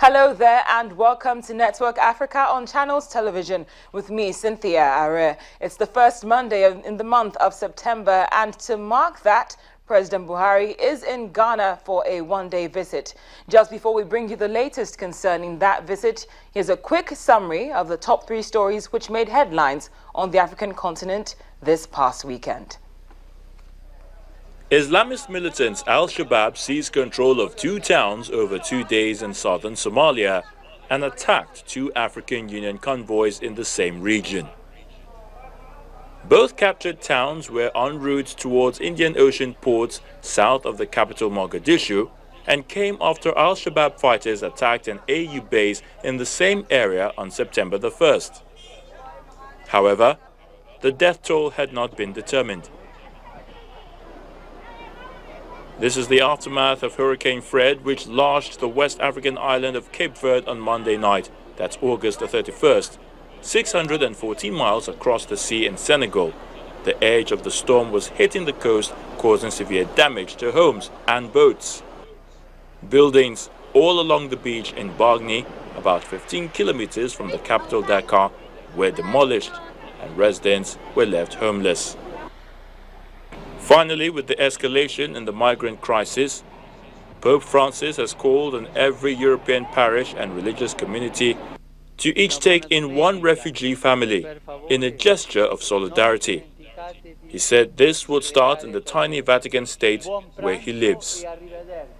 Hello there and welcome to Network Africa on Channels Television with me, Cynthia Are. It's the first Monday in the month of September, and to mark that, President Buhari is in Ghana for a one-day visit. Just before we bring you the latest concerning that visit, here's a quick summary of the top 3 stories which made headlines on the African continent this past weekend. Islamist militants Al-Shabaab seized control of 2 towns over 2 days in southern Somalia and attacked 2 African Union convoys in the same region. Both captured towns were en route towards Indian Ocean ports south of the capital Mogadishu and came after Al-Shabaab fighters attacked an AU base in the same area on September the 1st. However, the death toll had not been determined. This is the aftermath of Hurricane Fred, which lashed the West African island of Cape Verde on Monday night, that's August the 31st, 614 miles across the sea in Senegal. The edge of the storm was hitting the coast, causing severe damage to homes and boats. Buildings all along the beach in Bagni, about 15 kilometers from the capital Dakar, were demolished and residents were left homeless. Finally, with the escalation in the migrant crisis, Pope Francis has called on every European parish and religious community to each take in 1 refugee family in a gesture of solidarity. He said this would start in the tiny Vatican state where he lives.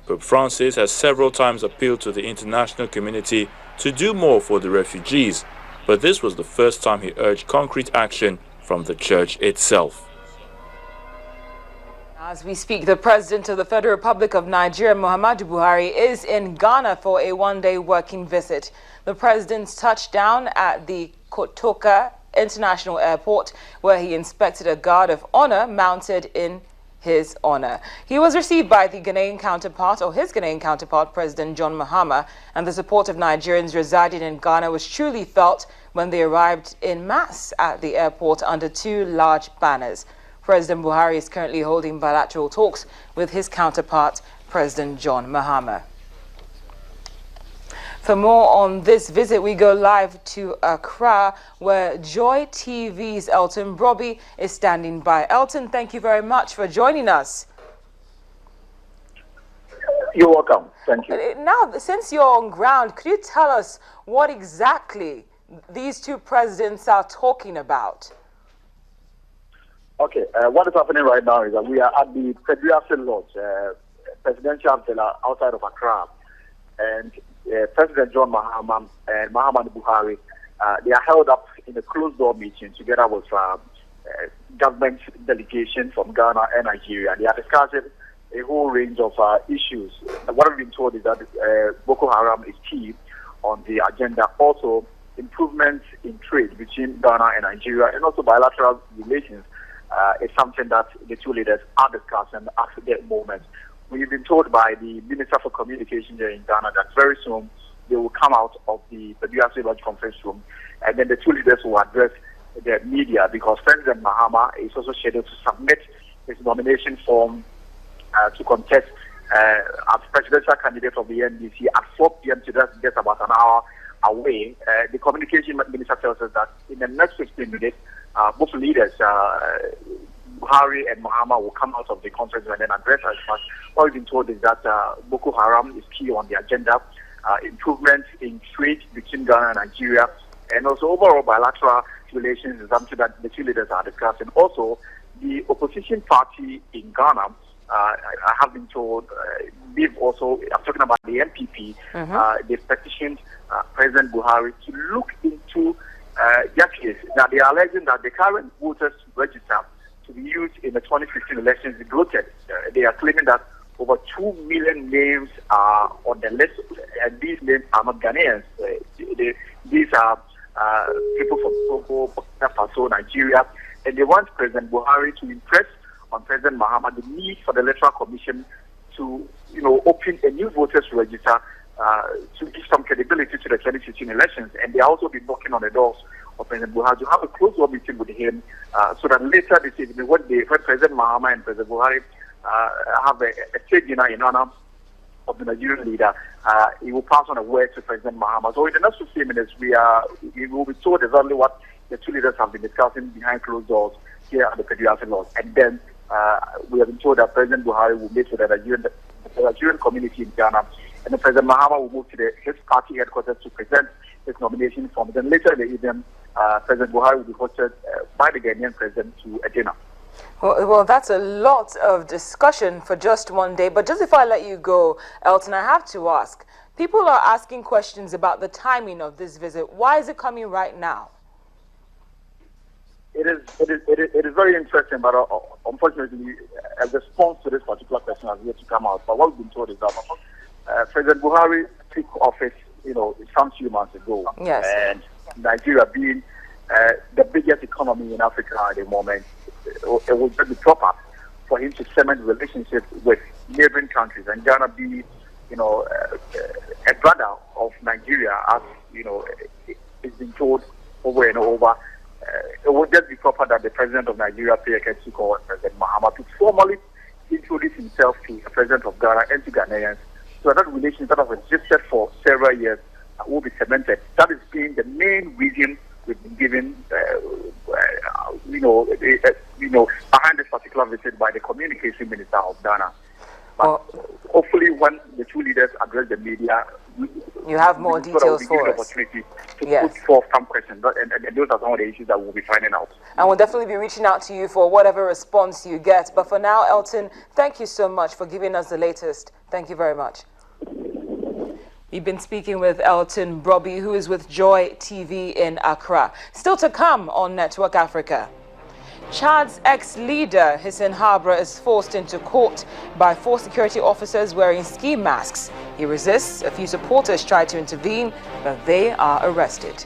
Pope Francis has several times appealed to the international community to do more for the refugees, but this was the first time he urged concrete action from the Church itself. As we speak, the President of the Federal Republic of Nigeria, Muhammadu Buhari, is in Ghana for a one-day working visit. The President touched down at the Kotoka International Airport, where he inspected a guard of honor mounted in his honor. He was received by the Ghanaian counterpart, or his Ghanaian counterpart, President John Mahama, and the support of Nigerians residing in Ghana was truly felt when they arrived in mass at the airport under 2 large banners. President Buhari is currently holding bilateral talks with his counterpart, President John Mahama. For more on this visit, we go live to Accra, where Joy TV's Elton Brobby is standing by. Elton, thank you very much for joining us. You're welcome. Thank you. Now, since you're on ground, could you tell us what exactly these 2 presidents are talking about? Okay, what is happening right now is that we are at the Federation Lodge, presidential villa outside of Accra, and President John Mahama and Muhammadu Buhari, they are held up in a closed-door meeting together with government delegation from Ghana and Nigeria. They are discussing a whole range of issues. What we've been told is that Boko Haram is key on the agenda. Also, improvements in trade between Ghana and Nigeria, and also bilateral relations is something that the 2 leaders are discussing at the moment. We've been told by the Minister for Communication here in Ghana that very soon they will come out of the Federation Lodge conference room, and then the 2 leaders will address the media, because President Mahama is also scheduled to submit his nomination form to contest as presidential candidate of the NDC at 4 p.m. today, just about an hour away. The communication minister tells us that in the next 15 minutes, both leaders, Buhari and Mahama, will come out of the conference and then address us. But what we've been told is that Boko Haram is key on the agenda, improvements in trade between Ghana and Nigeria, and also overall bilateral relations is something that the 2 leaders are discussing. Also, the opposition party in Ghana, I have been told, they've also, I'm talking about the MPP, they've petitioned President Buhari to look into their case. Now, they are alleging that the current voters register to be used in the 2015 elections is bloated. They are claiming that over 2 million names are on the list, and these names are not Ghanaians. These are people from Togo, Burkina Faso, Nigeria, and they want President Buhari to impress on President Mahama the need for the Electoral Commission to, open a new voters register to give some credibility to the 2015 elections. And they are also been knocking on the doors of President Buhari to have a close-door meeting with him, so that later this evening, when President Mahama and President Buhari have a state dinner in honor of the Nigerian leader, he will pass on a word to President Mahama. So in the next 15 minutes, we will be told exactly what the two leaders have been discussing behind closed doors here at the Federation Lodge. And then we have been told that President Buhari will meet with the Nigerian community in Ghana, and then President Mahama will move to his party headquarters to present his nomination form. Then later in the evening, President Buhari will be hosted by the Ghanaian president to a dinner. Well, that's a lot of discussion for just one day. But just before I let you go, Elton, I have to ask. People are asking questions about the timing of this visit. Why is it coming right now? It is very interesting, but unfortunately, a response to this particular question has yet to come out. But what we've been told is that President Buhari took office, some few months ago. Yes. And Nigeria being the biggest economy in Africa at the moment, it would just be proper for him to cement relationships with neighboring countries, and Ghana be, a brother of Nigeria, as it's been told over and over. It would just be proper that the president of Nigeria pay a courtesy call on President Mahama to formally introduce himself to the president of Ghana and to Ghanaians, so that relationship that has existed for several years will be cemented. That has been the main reason we've been given, behind this particular visit by the communication minister of Ghana. But hopefully, when the two leaders address the media, you have more details for us. Opportunity to put forth some questions, and those are some of the issues that we'll be finding out. And we'll definitely be reaching out to you for whatever response you get. But for now, Elton, thank you so much for giving us the latest. Thank you very much. We've been speaking with Elton Brobby, who is with Joy TV in Accra. Still to come on Network Africa. Chad's ex-leader, Hissène Habre, is forced into court by 4 security officers wearing ski masks. He resists. A few supporters try to intervene, but they are arrested.